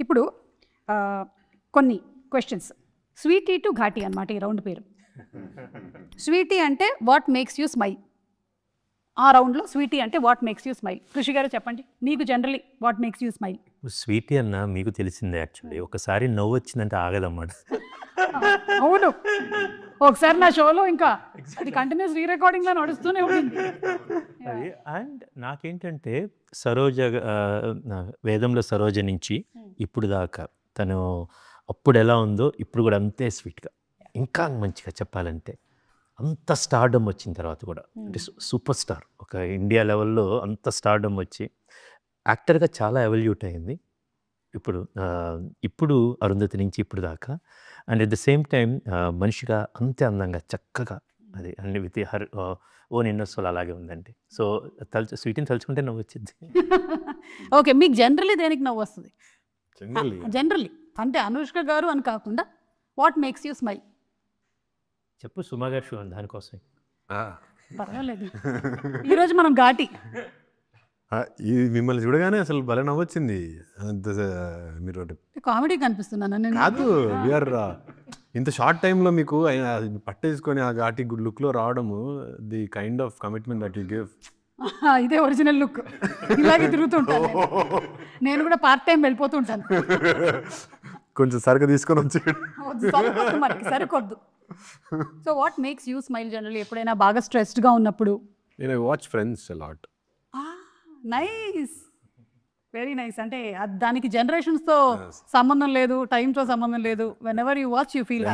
ఇప్పుడు కొన్ని questions. Sweety to ఘాటీ అనమాట ఈ రౌండ్ పేరు. స్వీటీ అంటే వాట్ మేక్స్ యూ స్మైల్. ఆ రౌండ్లో స్వీటీ అంటే వాట్ మేక్స్ యూ స్మైల్. కృషి గారు చెప్పండి, మీకు generally what makes you smile. Sweety అన్న మీకు తెలిసిందే యాక్చువల్లీ. ఒకసారి నవ్వు వచ్చిందంటే ఆగదన్నమాట. అవును, ఒకసారి నా షోలో ఇంకా అది కంటిన్యూస్ రీ రికార్డింగ్లో నడుస్తూనే ఉంటుంది. అది అండ్ నాకేంటంటే సరోజ, వేదంలో సరోజ నుంచి ఇప్పుడు దాకా తను అప్పుడు ఎలా ఉందో ఇప్పుడు కూడా అంతే స్వీట్గా, ఇంకా మంచిగా చెప్పాలంటే అంత స్టార్డమ్ వచ్చిన తర్వాత కూడా అంటే సూపర్ స్టార్, ఒక ఇండియా లెవెల్లో అంత స్టార్డమ్ వచ్చి యాక్టర్గా చాలా ఎవల్యూట్ అయింది ఇప్పుడు అరుంధతి నుంచి ఇప్పుడు దాకా. And at the same time మనిషిగా అంతే అందంగా చక్కగా అది అన్ని విత్ హర్ ఓన్ ఇన్నోసోల్ అలాగే ఉందండి. సో స్వీట్ని తలుచుకుంటే నవ్వు వచ్చింది. ఓకే, మీకు జనరలీ దేనికి నవ్వు వస్తుంది? జనరలీ అంటే అనుష్క గారు అని కాకుండా వాట్ మేక్స్ యూ స్మైల్ చెప్పు. సుమా గారు షో దానికోసం పర్వాలేదు. ఈరోజు మనం ఘాటి. ఇది మిమ్మల్ని చూడగానే అసలు భలే నవ్వొచ్చింది. మీరు కామెడీ కనిపిస్తున్నాను నేను కాదు, వీఆర్ ఇంత షార్ట్ టైంలో మీకు పట్టేసుకొని ఆ ఘాటి లుక్లో రావడము, the kind of commitment that you give. ఇదే ఒరిజినల్ లుక్. ఇలాగే తిరుగుతుంటాను నేను కూడా, పార్ట్ టైం వెళ్ళిపోతూ ఉంటాను. కొంచెం సరిగ్గా తీసుకొని వచ్చి మనకి సరికొద్దు. So what makes you smile generally ఎప్పుడైనా బాగా స్ట్రెస్డ్గా ఉన్నప్పుడు? నేను watch friends a lot. Nice, very nice. అంటే దానికి జనరేషన్స్తో సంబంధం లేదు, టైంతో సంబంధం లేదు. Whenever you watch you feel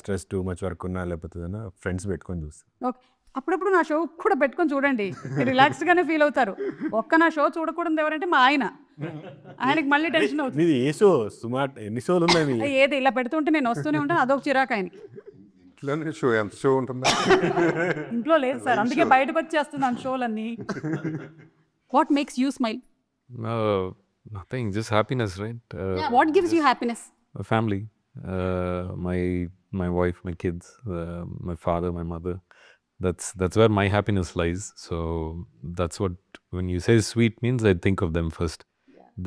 stress too much work ఉన్నా లేకపోతే ఫ్రెండ్స్ పెట్టుకొని చూస్తాను. ఓకే, అప్పుడప్పుడు నా షో కూడా పెట్టుకొని చూడండి, రిలాక్స్డ్గానే ఫీల్ అవుతారు. ఒక్క నా షో చూడకూడదు ఎవరంటే మా ఆయనకి మళ్ళీ టెన్షన్ అవుతుంది. మీది ఏ షో? సుమారు ఎన్ని షోలు ఉన్నాయి? ఏది ఇలా పెడుతుంటే నేను వస్తూనే ఉంటాను, అదొక చిరాకు ఆయనకి. షో ఎంత షో ఉంటుందా? ఇంట్లో లేదు సార్, అందుకే బయటకు వచ్చేస్తున్నాను షోలన్నీ. What makes you smile? Nothing, just happiness, right? What gives you happiness? My family, my wife, my kids, my father, my mother. That's where my happiness lies. So that's what, when you say sweet means I think of them first.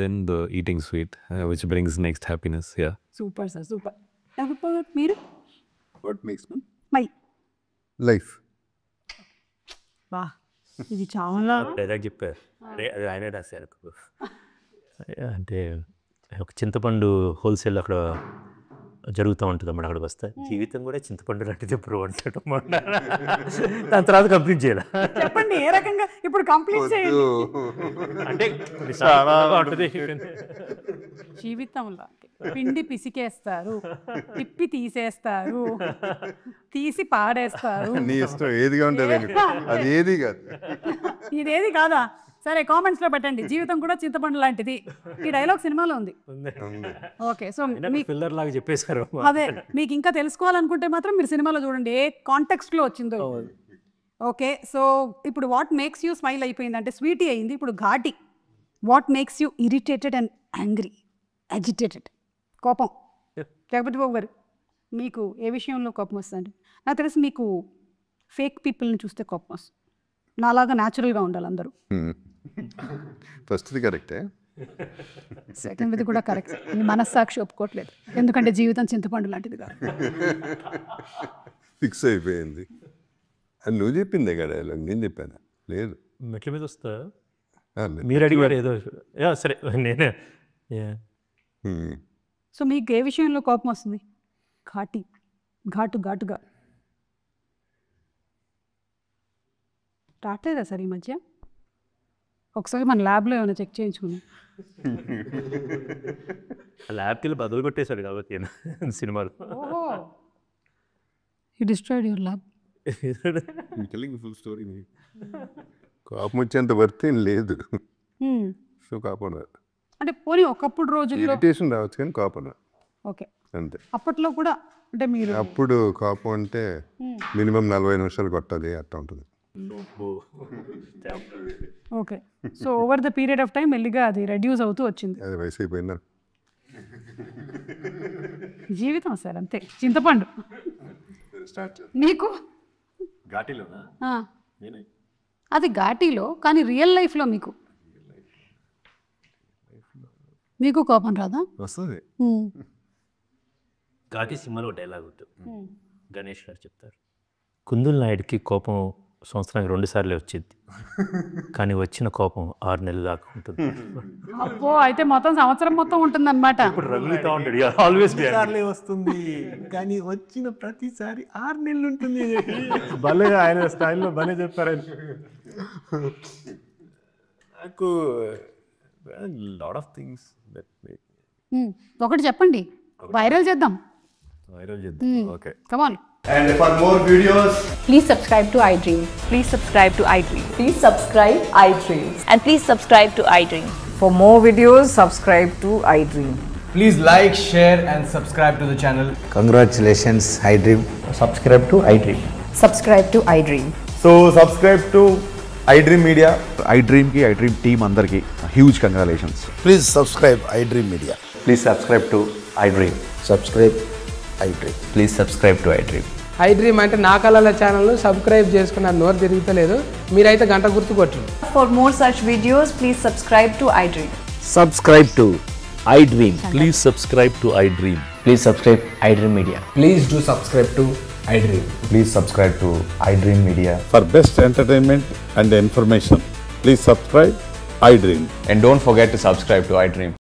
Then the eating sweet, which brings next happiness. Yeah. Super sir, super. Meeru? What makes me? My life. Wow. ఇది చాలా direct చెప్పారు. అది ఆయనే రాశారు. అంటే ఒక చింతపండు wholesale అక్కడ జరుగుతూ ఉంటుంది అన్నమాట. అక్కడికి వస్తే జీవితం కూడా చింతపండు లాంటిది ఎప్పుడు అంటాడు. దాని తర్వాత కంప్లీట్ చేయాలి. చెప్పండి ఏ రకంగా ఇప్పుడు కంప్లీట్ చేయండి. అంటే జీవితంలో పిండి పిసికేస్తారు, తిప్పి తీసేస్తారు, తీసి పాడేస్తారు. నీ ఇష్టం ఏదిగా ఉంటుంది, అది ఏది కాదు. ఇదేది కాదా? సరే కామెంట్స్లో పెట్టండి, జీవితం కూడా చింతపండు లాంటిది. ఈ డైలాగ్ సినిమాలో ఉంది. ఓకే, సో పిల్లర్ లాగా చెప్పేశారు. అదే, మీకు ఇంకా తెలుసుకోవాలనుకుంటే మాత్రం మీరు సినిమాలో చూడండి ఏ కాంటెక్స్ట్లో వచ్చిందో. ఓకే, సో ఇప్పుడు వాట్ మేక్స్ యూ స్మైల్ అయిపోయింది అంటే స్వీటీ అయింది. ఇప్పుడు Ghaati. What makes you irritated and angry, agitated? కోపం. జగపతి బాబు గారు, మీకు ఏ విషయంలో కోపం వస్తుంది? నాకు తెలిసి మీకు ఫేక్ పీపుల్ని చూస్తే కోపం వస్తుంది. నాలాగా న్యాచురల్గా ఉండాలి అందరూ. ఫస్ట్ది కరెక్టే, సెకండ్ది కూడా కరెక్ట్. మీ మనస్సాక్షి ఒప్పుకోవట్లేదు, ఎందుకంటే జీవితం చింతపండు లాంటిది కాదు. ఫిక్స్ అయిపోయింది. అది నువ్వు చెప్పిందే కదా, నేను చెప్పాను. లేదు, మెట్ల మీద వస్తా మీరు అడిగారు ఏదో. సరే నేనే. సో మీకు ఏ విషయంలో కోపం వస్తుంది? ఘాటుగా రావట్లేదా సార్ ఈ మధ్య? ఒకసారి మన ల్యాబ్లో ఏమైనా చెక్ చేయించుకున్నాం. ల్యాబ్కి వెళ్ళి బదులు కొట్టేశాడు కాబట్టి సినిమాలో. You destroyed your lab. Full story. కోపం వచ్చేంత వర్త్ ఏం లేదు. సో కోపం అంటే పోనీ ఒకప్పుడు రోజుల్లో ఇరిటేషన్ రావచ్చు కానీ కోపం ఓకే అంతే. అప్పట్లో కూడా అంటే మీరు అప్పుడు కోపం అంటే మినిమం 40 నిమిషాలు కొట్టాలి అట్లా ఉంటుంది. Okay, so over the period of time మెల్లిగా అది రెడ్యూస్ అవుతూ వచ్చింది. అది వయసు అయిపోయిందా? జీవితం సార్ అంతే, చింతపండు. నీకు ఘాటీలోనా? అది ఘాటీలో, కానీ రియల్ లైఫ్లో మీకు మీకు కోపం రాదా? వస్తుంది. ఘాటి సినిమాలో డైలాగ్ ఉంటుంది, గణేష్ గారు చెప్తారు, కుందుల్ నాయుడికి కోపం సంవత్సరానికి 2 సార్లే వచ్చింది, కానీ వచ్చిన కోపం 6 నెలలు దాకా ఉంటుంది. అబ్బో, అయితే మొత్తం సంవత్సరం మొత్తం ఉంటుంది అనమాట. సార్లే వస్తుంది కానీ వచ్చిన ప్రతిసారి 6 నెలలు ఉంటుంది. భలే ఆయన స్టైల్లో భలే చెప్పారు. నాకు lot of things that make ఒకటి చెప్పండి, వైరల్ చేద్దాం. వైరల్ చేద్దాం. Okay, come on. And for more videos, Please subscribe to iDream. Please subscribe to iDream. Please subscribe iDream. And please subscribe to iDream. For more videos, subscribe to iDream. please like, share, and subscribe to the channel. Congratulations, iDream. Subscribe to iDream. Subscribe to iDream. So subscribe to iDream Media. iDream ki iDream team andarki huge congratulations. Please subscribe iDream Media. Please subscribe to iDream. Subscribe iDream. Please subscribe to iDream. iDream అంటే నా కళల channel subscribe చేసుకున్న నోరు తిరుగుతలేదు, మీరైతే గంట గుర్తు కొట్టండి. For more such videos, please subscribe to iDream. Subscribe to iDream. Please subscribe to iDream. Please subscribe iDream Media. Please do subscribe to iDream. Please subscribe to iDream Media. For best entertainment and information, please subscribe iDream. And don't forget to subscribe to iDream.